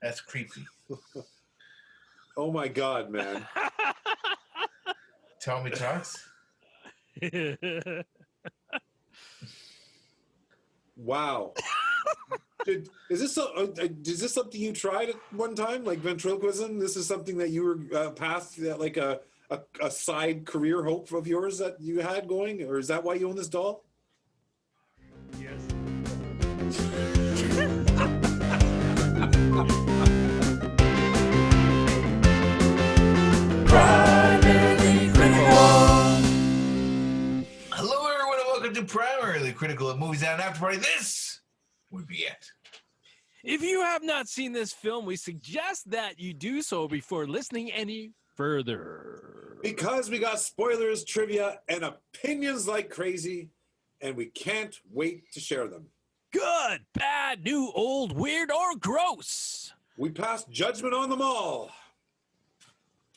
That's creepy. Oh my God, man. Tell me talks. Wow. Is this something you tried at one time, like ventriloquism? This is something that you were past, like a side career hope of yours that you had going, or is that why you own this doll? Yes. Primarily Critical. Hello, everyone, and welcome to Primarily Critical at Movies and After Party. This would be it. If you have not seen this film, we suggest that you do so before listening any further. Because we got spoilers, trivia, and opinions like crazy, and we can't wait to share them. Good, bad, new, old, weird, or gross. We pass judgment on them all.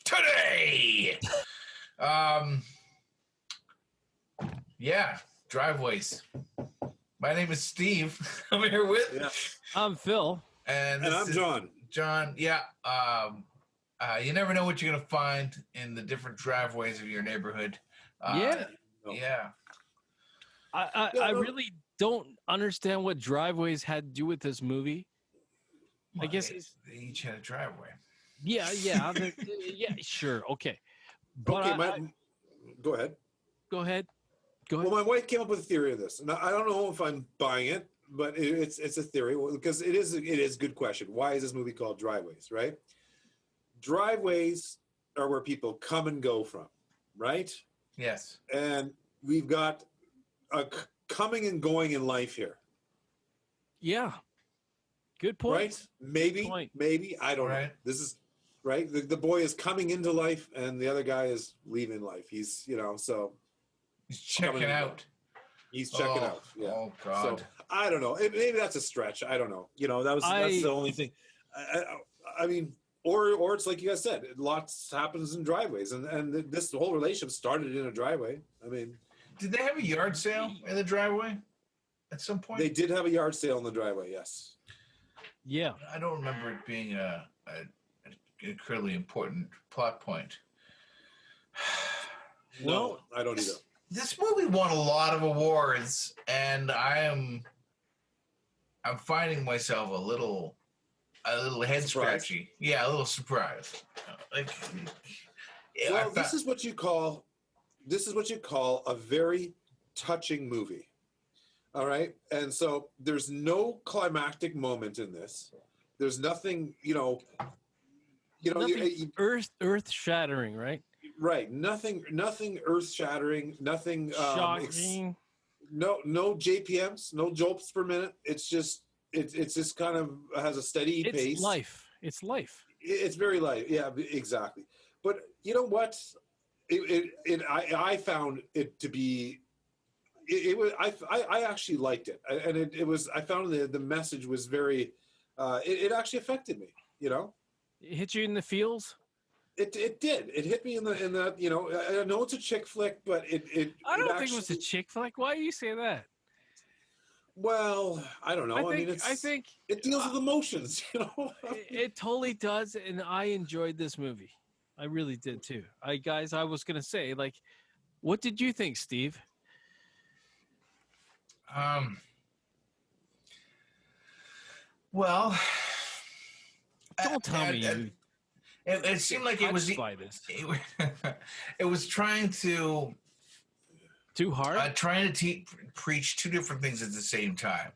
Today! Yeah, driveways. My name is Steve. I'm here with... I'm Phil. And I'm John. John, yeah. You never know what you're going to find in the different driveways of your neighborhood. Yeah. I no. really don't understand what driveways had to do with this movie. Well, I guess they each had a driveway. Yeah, sure, okay. But Okay, go ahead. Go ahead. Well, my wife came up with a theory of this, and I don't know if I'm buying it, but it's a theory because it is a good question. Why is this movie called Driveways? Right? Driveways are where people come and go from, right? Yes. And we've got a coming and going in life here. Yeah. Good point. Right? Maybe I don't know. This is right. The boy is coming into life, and the other guy is leaving life. He's so. He's checking out. He's checking out. Yeah. Oh God. So I don't know. Maybe that's a stretch. I don't know. That's the only thing. I mean, or it's like you guys said, lots happens in driveways, and this whole relationship started in a driveway. I mean, did they have a yard sale in the driveway at some point? They did have a yard sale in the driveway. Yes. Yeah. I don't remember it being an incredibly important plot point. No, I don't either. This movie won a lot of awards, and I'm finding myself a little head scratchy. Yeah, a little surprised. This is what you call a very touching movie. All right, and so there's no climactic moment in this. There's nothing, nothing earth shattering, right? Right. Nothing earth shattering, nothing shocking. No JPMs, no jolts per minute. It's just kind of has a steady pace. It's life. It's very light. Yeah, exactly. But you know what? I found it to be I actually liked it. And it was I found the message was very it actually affected me, It hit you in the feels? It did. It hit me in the I know it's a chick flick, but I don't think it was a chick flick. Why do you say that? Well, I don't know. I think it deals with emotions, It totally does, and I enjoyed this movie. I really did too. I was gonna say, like, what did you think, Steve? Well, don't tell me it seemed like it was by this. It was trying to too hard. Trying to preach two different things at the same time.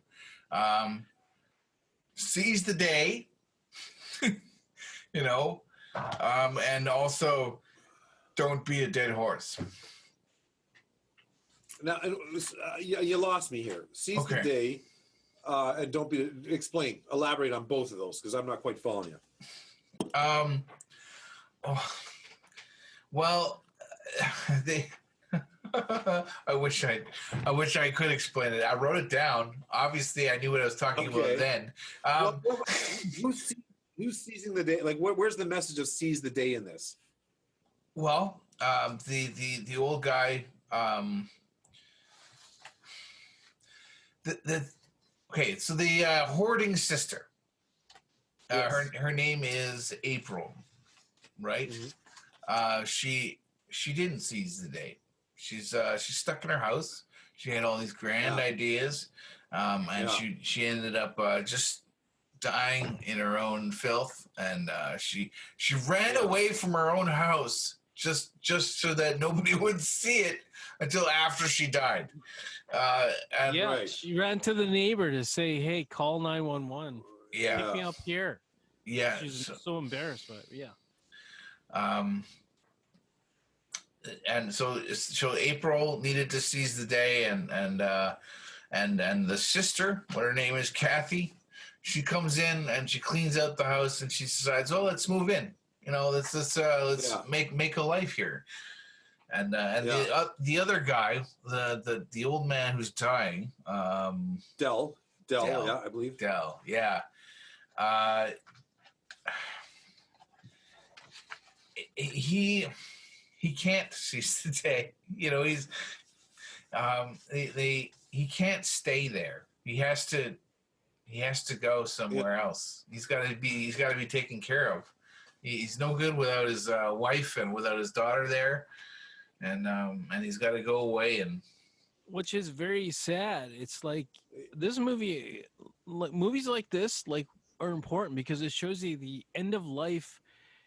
Seize the day, and also don't be a dead horse. Now, you lost me here. Seize the day, and don't be. Elaborate on both of those because I'm not quite following you. Well, I wish I could explain it. I wrote it down. Obviously, I knew what I was talking about then. Who's seizing the day? Like, where's the message of seize the day in this? Well, the old guy. So the hoarding sister. Her name is April, right? She didn't seize the day. She's stuck in her house. She had all these grand ideas, and she ended up just dying in her own filth, and she ran away from her own house just so that nobody would see it until after she died. And she ran to the neighbor to say, "Hey, call 911. Pick me up here." Yeah, she's so embarrassed, but and so April needed to seize the day, and the sister, what her name is, Kathy, she comes in and she cleans out the house, and she decides, oh, let's move in. Let's make a life here. And the other guy, the old man who's dying, Dell, yeah, I believe. Dell, yeah. He can't seize the day. He's he can't stay there. He has to go somewhere else. He's got to be taken care of. He's no good without his wife and without his daughter there, and he's got to go away, and which is very sad. It's like this movie, movies like this, are important because it shows you the end of life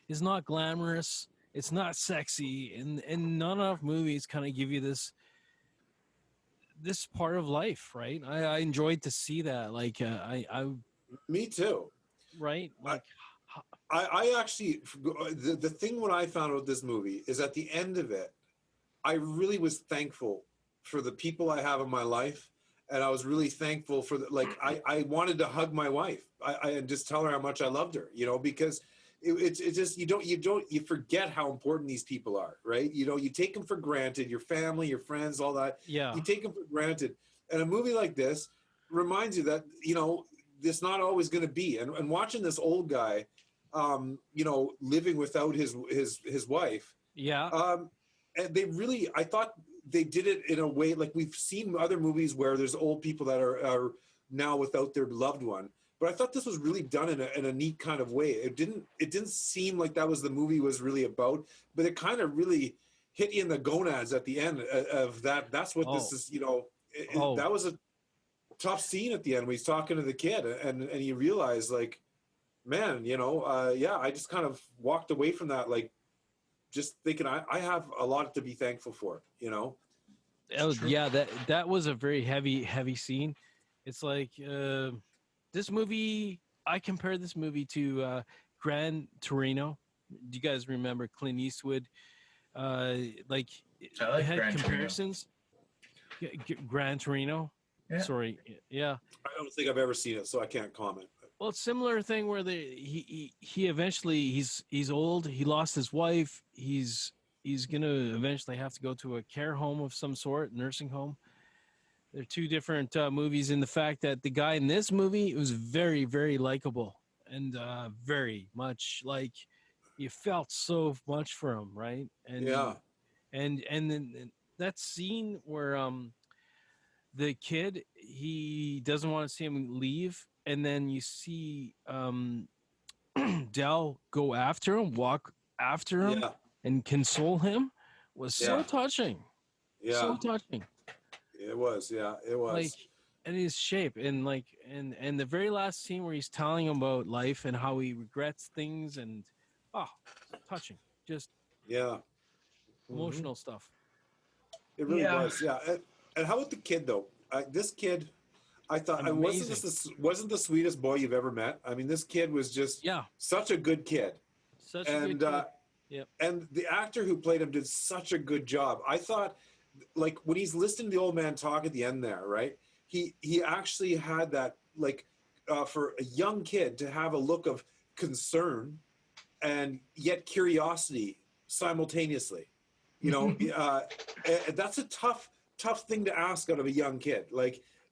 is not glamorous. It's not sexy, and not enough movies kind of give you this part of life, right? I enjoyed to see that. Me too. Right? I actually, the thing what I found out this movie is at the end of it, I really was thankful for the people I have in my life, and I was really thankful for I wanted to hug my wife. I just tell her how much I loved her, because it's just you forget how important these people are, right? You take them for granted, your family, your friends, all that. Yeah, you take them for granted, and a movie like this reminds you that it's not always going to be. And watching this old guy, living without his wife. Yeah. And I thought they did it in a way like we've seen other movies where there's old people that are now without their loved one. But I thought this was really done in a neat kind of way. It didn't seem like that was the movie was really about, but it kind of really hit you in the gonads at the end of that. That's what this is, that was a tough scene at the end when he's talking to the kid, and you realize man, I just kind of walked away from that, just thinking I have a lot to be thankful for, that was a very heavy scene. It's like this movie, I compare this movie to Gran Torino. Do you guys remember Clint Eastwood? I like had Gran comparisons. Gran Torino. Yeah. Sorry. Yeah. I don't think I've ever seen it, so I can't comment. Well, it's similar thing where he eventually he's old. He lost his wife. He's gonna eventually have to go to a care home of some sort, nursing home. They're two different movies in the fact that the guy in this movie was very, very likable and very much you felt so much for him, right? And and then that scene where the kid, he doesn't want to see him leave, and then you see Dell go after him, walk after him, and console him was so touching. Yeah, so touching. It was, it was. And his shape, and and the very last scene where he's telling him about life and how he regrets things, and touching, just emotional stuff. It really was, And how about the kid though? This kid, I thought, wasn't the sweetest boy you've ever met. I mean, this kid was just such a good kid. Such a good kid. Yep. And the actor who played him did such a good job. I thought, when he's listening to the old man talk at the end there, right? He actually had that, for a young kid to have a look of concern and yet curiosity simultaneously. That's a tough thing to ask out of a young kid.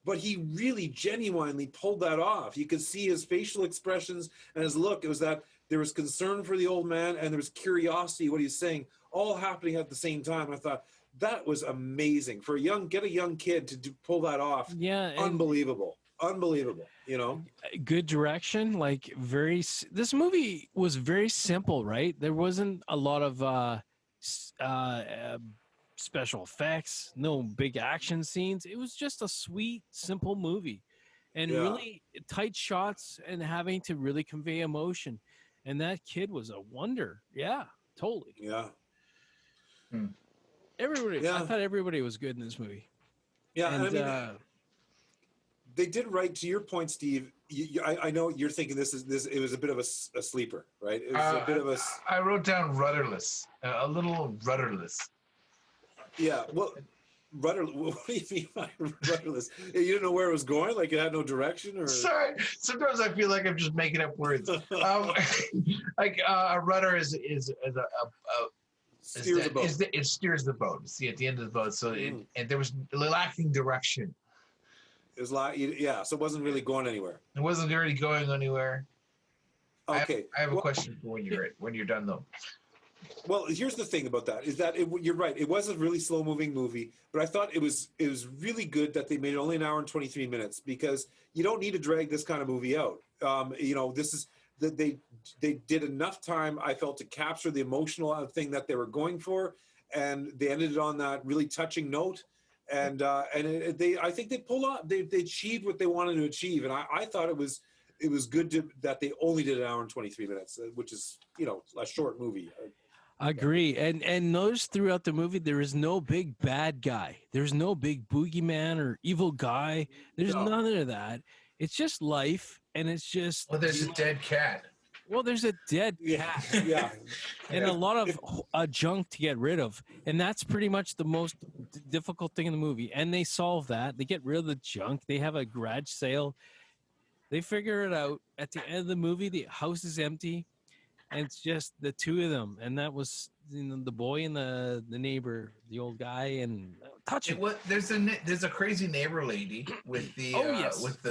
But he really genuinely pulled that off. You could see his facial expressions and his look. It was that there was concern for the old man and there was curiosity, what he's saying, all happening at the same time. I thought that was amazing for a young kid to pull that off. Yeah, unbelievable. unbelievable. You know, Good direction, like this movie was very simple, right? There wasn't a lot of special effects, no big action scenes. It was just a sweet, simple movie, and Yeah. really tight shots and having to really convey emotion. And that kid was a wonder. Yeah, totally. yeah, Everybody, I yeah, thought everybody was good in this movie. yeah. And I mean, they did right. To your point, Steve. I know you're thinking this. It was a bit of a sleeper, right? It was a bit of a. I wrote down rudderless, a little rudderless. Yeah. Well, rudder. What do you mean by rudderless? You didn't know where it was going. Like it had no direction, or. Sorry, sometimes I feel like I'm just making up words. Like a rudder is a Steers a boat. it steers the boat. See, at the end of the boat, so and there was lacking direction. It was like, yeah, so it wasn't really going anywhere. It wasn't really going anywhere. Okay. I have a question for when you're done though. Well, here's the thing about that is that you're right. It was a really slow moving movie, but I thought it was really good that they made it only an hour and 23 minutes because you don't need to drag this kind of movie out. You know, this is that they did enough time, I felt, to capture the emotional thing that they were going for, and they ended it on that really touching note. And I think they pulled off. They achieved what they wanted to achieve, and I thought it was good that they only did an hour and 23 minutes, which is, you know, a short movie. I agree. And notice throughout the movie, there is no big bad guy. There's no big boogeyman or evil guy. There's none of that. It's just life, and it's just. Well, there's a dead cat. Well, there's a dead cat. Yeah. And a lot of junk to get rid of. And that's pretty much the most difficult thing in the movie. And they solve that. They get rid of the junk. They have a garage sale. They figure it out. At the end of the movie, the house is empty. And it's just the two of them. And that was, you know, the boy and the neighbor, the old guy, and touch it. There's a crazy neighbor lady with the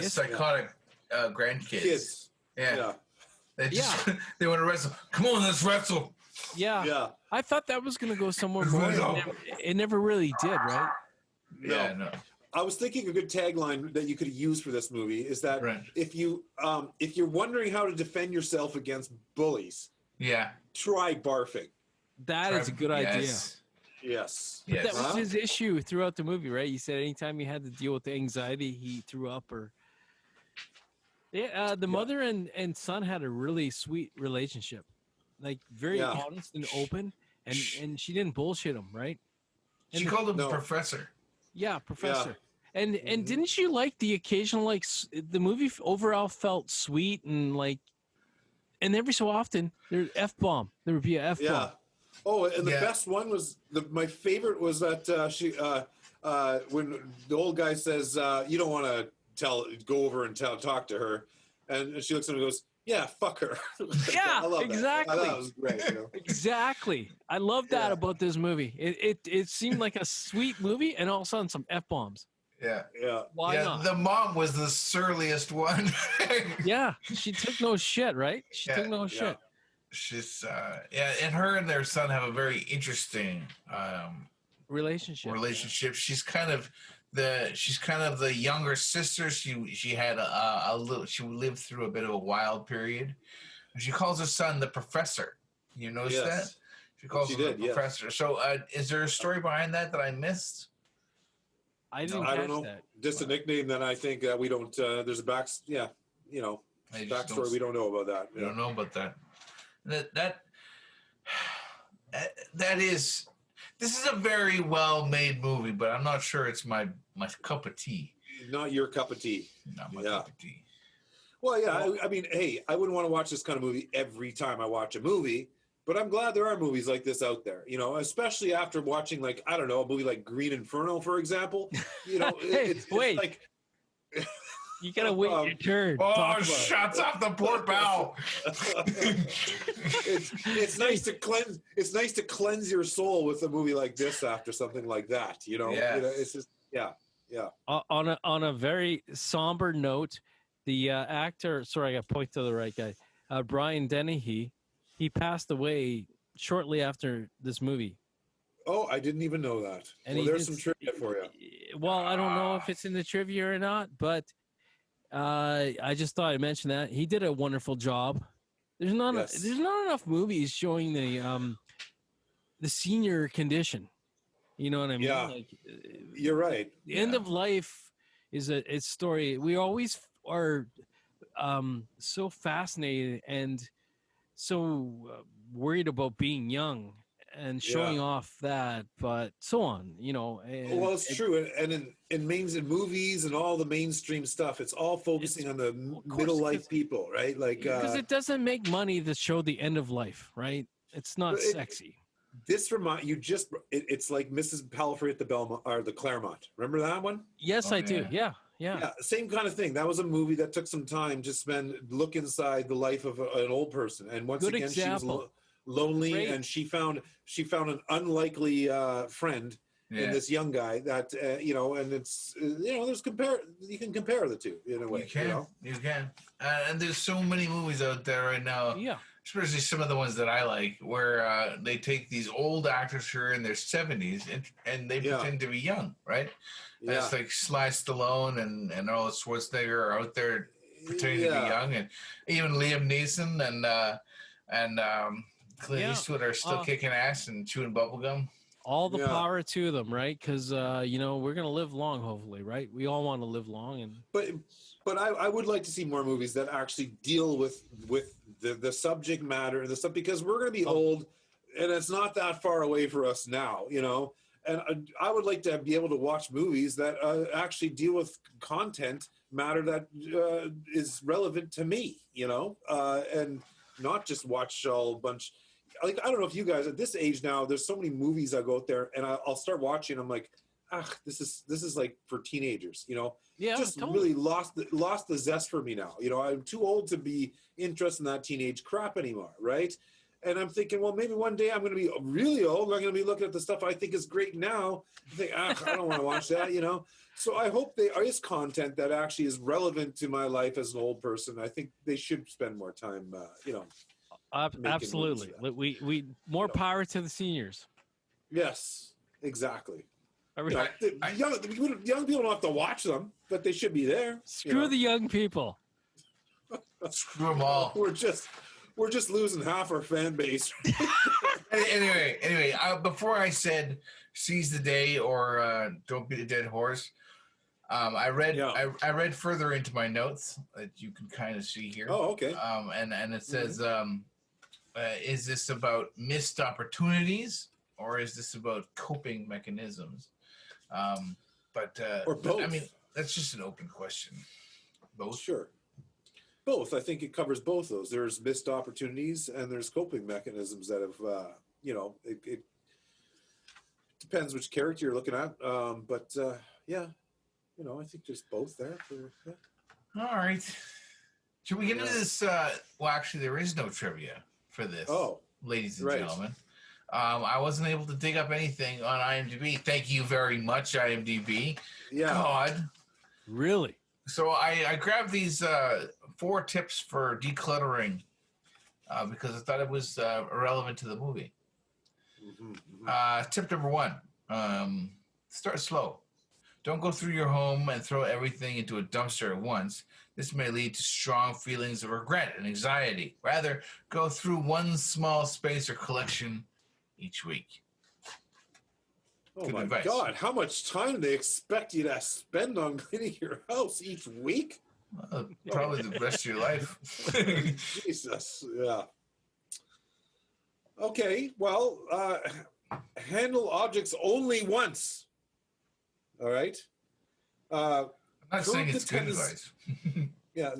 psychotic grandkids. Kids. Yeah. They want to wrestle. Come on, let's wrestle. Yeah. Yeah. I thought that was going to go somewhere Let's more. go. It never really did, right? Yeah, no. I was thinking a good tagline that you could use for this movie is that Right. if you're wondering how to defend yourself against bullies, Yeah. try barfing. That is a good idea. Yes. But that was Huh? his issue throughout the movie, right? He said anytime he had to deal with the anxiety, he threw up or. Yeah, the mother and son had a really sweet relationship, like very Yeah. honest and open, and she didn't bullshit him, right? She And called him No. Professor. yeah, professor. And Mhm. didn't you like the occasional the movie overall felt sweet and like, and every so often there f-bomb, there would be a f-bomb. Yeah. Oh, and the Yeah. best one was my favorite was that when the old guy says you don't want to go over and talk to her, and she looks at him and goes, "Yeah, fuck her." Yeah, I love that. exactly. I thought that was great. You know? Exactly. I love that Yeah. about this movie. It seemed like a sweet movie, and all of a sudden some f-bombs. Yeah. Yeah. Why yeah, not? the mom was the surliest one. Yeah, she took no shit, right? She Yeah, took no yeah. shit. She's and her and their son have a very interesting Relationship. She's kind of the younger sister. She had a little. She lived through a bit of a wild period. And she calls her son the professor. You notice that? Yes. She calls She him did, the yes. professor. So is there a story behind that I missed? I didn't I catch don't know. that. Just a nickname that I think we don't. There's a you know, I just backstory. We don't know about that. We don't know about that. That is. This is a very well-made movie, but I'm not sure it's my cup of tea. Not your cup of tea. Not my Yeah. cup of tea. Well, yeah. I mean, hey, I wouldn't want to watch this kind of movie every time I watch a movie, but I'm glad there are movies like this out there. You know, especially after watching, like, I don't know, a movie like Green Inferno, for example. You know, Hey, it's wait. like. You gotta wait your turn. Oh, Talk about it. shots off the port bow. it's nice to cleanse. It's nice to cleanse your soul with a movie like this after something like that. You know, Yes. You know, it's just On a very somber note, the actor. Sorry, I got to point to the right guy. Brian Dennehy. He passed away shortly after this movie. Oh, I didn't even know that. And Well, he there's did- some trivia for you. Well, I don't know if it's in the trivia or not, but I just thought I'd mention that he did a wonderful job. There's not Yes. there's not enough movies showing the senior condition. You know what I mean? Yeah. Like You're right. the end of life is a story. We always are so fascinated and so worried about being young and showing Yeah. off that, but so on, you know. And Well, it's true, and in movies and all the mainstream stuff, it's all focusing on the of course, middle life people, right? Like because it doesn't make money to show the end of life, right? It's not It- sexy. this remind you just it's like Mrs. Palfrey at the Belmont or the Claremont. Remember that one? Yes, Oh, I do. yeah. Yeah. Yeah, same kind of thing. That was a movie that took some time to look inside the life of an old person, and once Good again, she was example. lonely, Great. and she found an unlikely friend in this young guy that and it's you can compare the two in a way. You can. And there's so many movies out there right now, Yeah. especially some of the ones that I like, where they take these old actors who are in their 70s and they Yeah. pretend to be young, right? And Yeah, it's like Sly Stallone and Arnold Schwarzenegger are out there pretending to be Yeah. young, and even Liam Neeson and Clint Yeah. Eastwood are still kicking ass and chewing bubblegum. All the Yeah. power to them, right? Because we're gonna live long, hopefully, right? We all want to live long, and but I would like to see more movies that actually deal with the subject matter and the stuff, because we're going to be old, and it's not that far away for us now, and I would like to be able to watch movies that actually deal with content matter that is relevant to me, and not just watch a bunch. Like, I don't know if you guys at this age now, there's so many movies I go out there and I'll start watching. I'm like, this is like for teenagers, yeah, just totally. really lost the zest for me now. I'm too old to be interested in that teenage crap anymore, right? And I'm thinking, well, maybe one day I'm going to be really old. I'm going to be looking at the stuff I think is great now. I think, I don't want to watch that, So I hope there is content that actually is relevant to my life as an old person. I think they should spend more time, making Absolutely. movies We more power to the seniors. Yes, exactly. I mean, Young people don't have to watch them, but they should be there. screw the young people. Screw them all. We're just losing half our fan base. Anyway, before I said seize the day or don't beat a dead horse, I read further into my notes that you can kind of see here. Oh, okay. And it says, is this about missed opportunities or is this about coping mechanisms? Or both. I mean, that's just an open question. Both. Sure. Both. I think it covers both those. There's missed opportunities and there's coping mechanisms that have, it depends which character you're looking at. I think there's both there. All right. Should we get into this? Well, actually, there is no trivia for this. Oh, ladies and right. gentlemen. I wasn't able to dig up anything on IMDb. Thank you very much, IMDb. Yeah. God. Really? So I grabbed these 4 tips for decluttering because I thought it was relevant to the movie. Tip number 1, start slow. Don't go through your home and throw everything into a dumpster at once. This may lead to strong feelings of regret and anxiety. Rather, go through one small space or collection each week. Oh Good my advice. God! How much time do they expect you to spend on cleaning your house each week? Probably the rest of your life. Jesus, yeah. Okay, well, handle objects only once. All right. I'm not saying Curb it's the good tendency- advice. Yeah,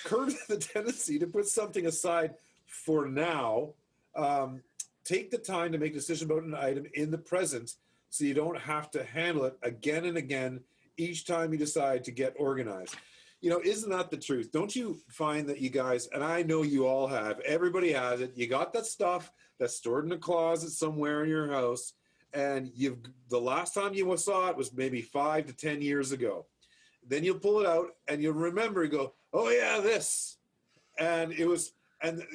curb the tendency to put something aside for now. Take the time to make a decision about an item in the present so you don't have to handle it again and again each time you decide to get organized. Isn't that the truth? Don't you find that you guys, and I know you all have, everybody has it, you got that stuff that's stored in a closet somewhere in your house, and the last time you saw it was maybe 5 to 10 years ago. Then you'll pull it out and you'll remember and go, oh yeah, this. And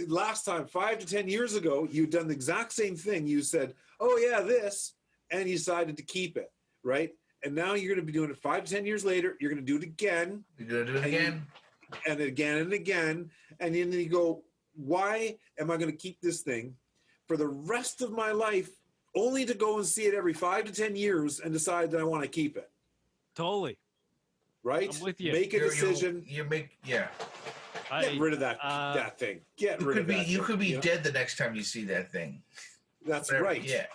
last time, 5 to 10 years ago, you'd done the exact same thing. You said, oh yeah, this, and you decided to keep it, right? and now you're going to be doing it 5 to 10 years later. You're going to do it again. You're gonna do it again. And again and again. And then you go, why am I going to keep this thing for the rest of my life only to go and see it every 5 to 10 years and decide that I want to keep it? Totally. Right? I'm with you. Make a decision. Yeah. Get rid of that thing. Get rid of that. You could be know? dead the next time you see that thing. That's Whatever. right. Yeah.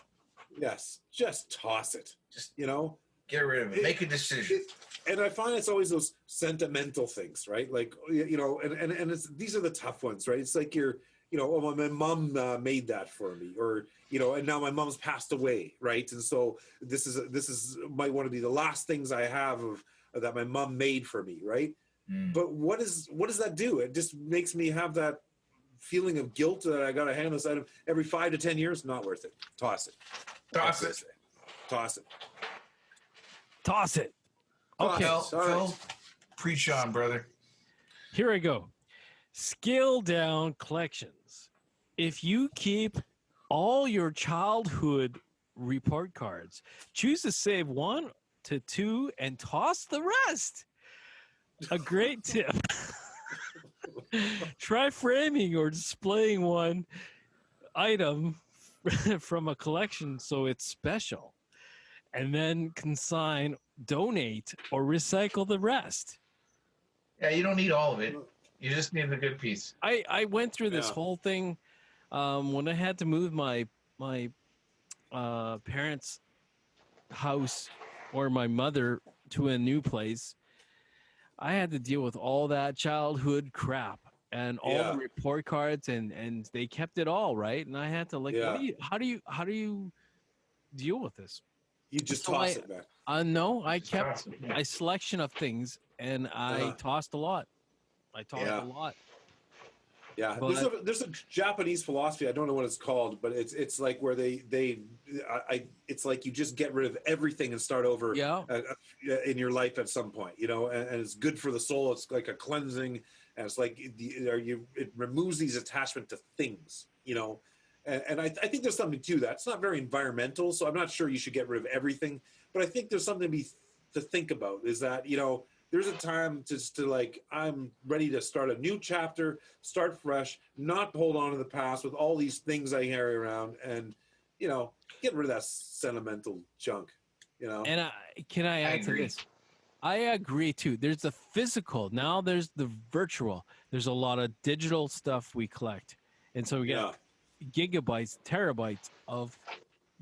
Yes. Just toss it. Just get rid of it. Make a decision. And I find it's always those sentimental things, right? Like, and these are the tough ones, right? It's like oh, my mom made that for me, or, and now my mom's passed away, right? And so this might want to be the last things I have that my mom made for me, right? But what does that do? It just makes me have that feeling of guilt that I got to hand this item every 5 to 10 years. Not worth it. Toss it. Toss it. Toss it. Okay, Phil, right. Preach on, brother. Here I go. Scale down collections. If you keep all your childhood report cards, choose to save 1 to 2 and toss the rest. A great tip. Try framing or displaying one item from a collection so it's special, and then consign, donate, or recycle the rest. Yeah, you don't need all of it. You just need a good piece. I went through this whole thing when I had to move my parents' house or my mother to a new place. I had to deal with all that childhood crap and all the report cards, and they kept it all, right. And I had to how do you deal with this? You just toss it, man. No, I kept a selection of things, and I tossed a lot. A lot. Yeah, But there's a Japanese philosophy. I don't know what it's called, but it's like where it's like you just get rid of everything and start over. In your life at some point, and it's good for the soul. It's like a cleansing, and it's like it removes these attachment to things, and I think there's something to that. It's not very environmental, so I'm not sure you should get rid of everything, but I think there's something to think about. Is that there's a time to like, I'm ready to start a new chapter, start fresh, not hold on to the past with all these things I carry around, and get rid of that sentimental junk. And can I add to this? I agree too. There's the physical. Now there's the virtual. There's a lot of digital stuff we collect, and so we get gigabytes, terabytes of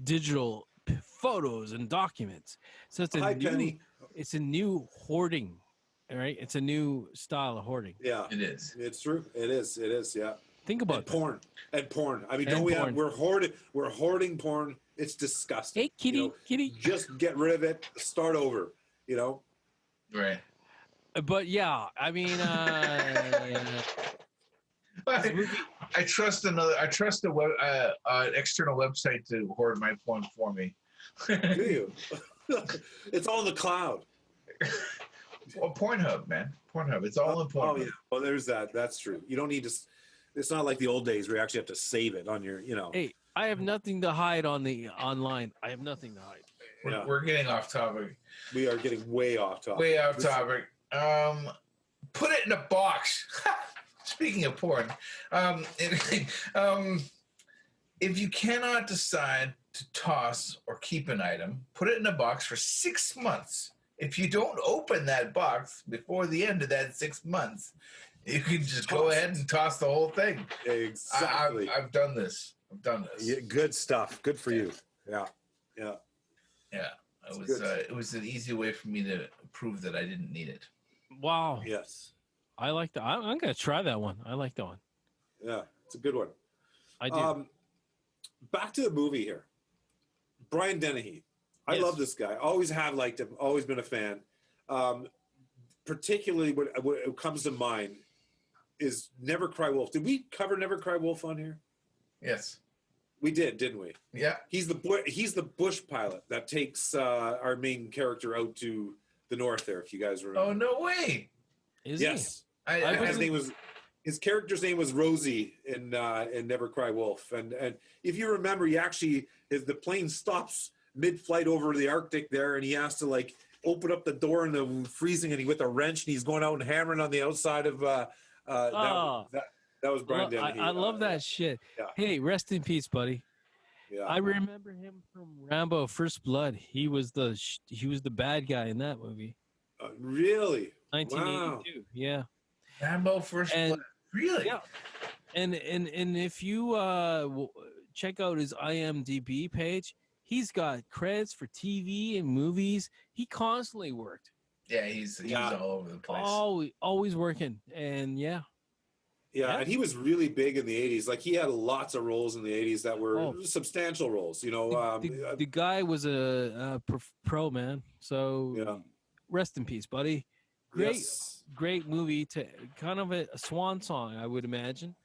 digital photos and documents. So it's it's a new hoarding, all right? It's a new style of hoarding. Yeah, it is. It's true. It is. Yeah. Think about porn. I mean, we're hoarding porn. It's disgusting. Hey, kitty. Just get rid of it. Start over. Right. But yeah, I mean, I trust an external website to hoard my porn for me. Do you? It's all in the cloud. Well, Pornhub, man. Pornhub. It's all in Pornhub. Oh, yeah. Well, there's that. That's true. You don't need to. It's not like the old days where you actually have to save it on your. Hey, I have nothing to hide online. I have nothing to hide. We're getting off topic. We are getting way off topic. Put it in a box. Speaking of porn, if you cannot decide to toss or keep an item, put it in a box for 6 months. If you don't open that box before the end of that 6 months, you can just go ahead and toss the whole thing. Exactly. I've done this. Yeah, good stuff. Good for you. Yeah. It was an easy way for me to prove that I didn't need it. Wow. Yes. I like that. I'm gonna try that one. I like that one. Yeah, it's a good one. I do. Back to the movie here. Brian Dennehy. I love this guy. Always have liked him. Always been a fan. Particularly what comes to mind is Never Cry Wolf. Did we cover Never Cry Wolf on here? Yes. We did, didn't we? Yeah. He's the bush pilot that takes our main character out to the north there, if you guys remember. Oh, no way. Is yes. he? His character's name was Rosie in Never Cry Wolf. And if you remember, the plane stops mid-flight over the Arctic there, and he has to like open up the door in the freezing, and he with a wrench, and he's going out and hammering on the outside of Oh. that was Brian Dennehy. I love that shit. yeah. Hey, rest in peace, buddy. Yeah. I remember him from Rambo: First Blood. He was the bad guy in that movie. Really? 1982. Yeah. Rambo First Blood. Really? Yeah. And if you check out his IMDb page, he's got credits for TV and movies. He constantly worked. Yeah, he's all over the place. Always working. And yeah. Yeah, and he was really big in the 80s. Like, he had lots of roles in the 80s that were substantial roles, you know. The guy was a pro, man. So rest in peace, buddy. Great movie, to kind of a swan song, I would imagine.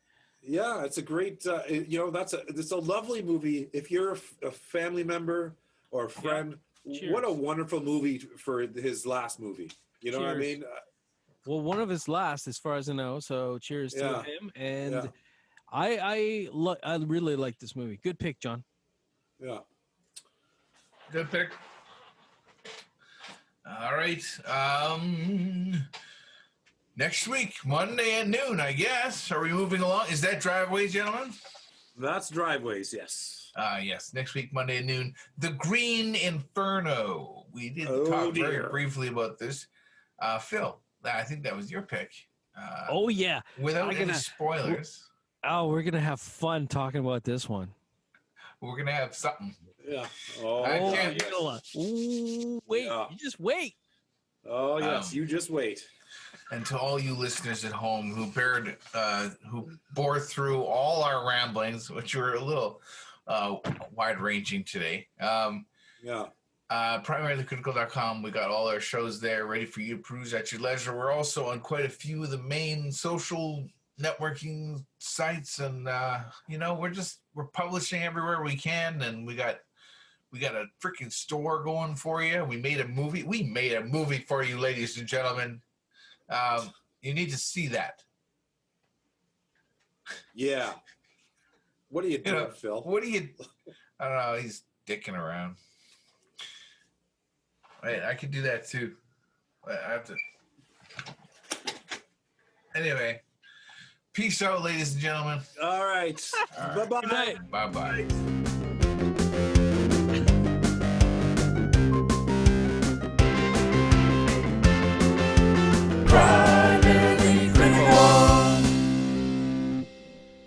Yeah, it's a great, you know, it's a lovely movie. If you're a family member or a friend, what a wonderful movie for his last movie. You know what I mean? Well, one of his last, as far as I know. So cheers to him. And I really like this movie. Good pick, John. Yeah. Good pick. All right. Next week, Monday at noon, I guess. Are we moving along? Is that Driveways, gentlemen? That's Driveways, yes. Yes. Next week, Monday at noon. The Green Inferno. We did talk very briefly about this. Phil, I think that was your pick. Without any spoilers. We're going to have fun talking about this one. We're going to have something. Yeah. Wait. You just wait. Oh, yes. You just wait. And to all you listeners at home who bore through all our ramblings, which were a little wide-ranging today. Primarylycritical.com. We got all our shows there ready for you to peruse at your leisure. We're also on quite a few of the main social networking sites, and you know, we're publishing everywhere we can, and we got a freaking store going for you. We made a movie for you, ladies and gentlemen. You need to see that. Yeah. What are you doing, Phil? I don't know. He's dicking around. Wait, I could do that too. I have to. Anyway, peace out, ladies and gentlemen. All right. Bye-bye. Good night. Bye-bye.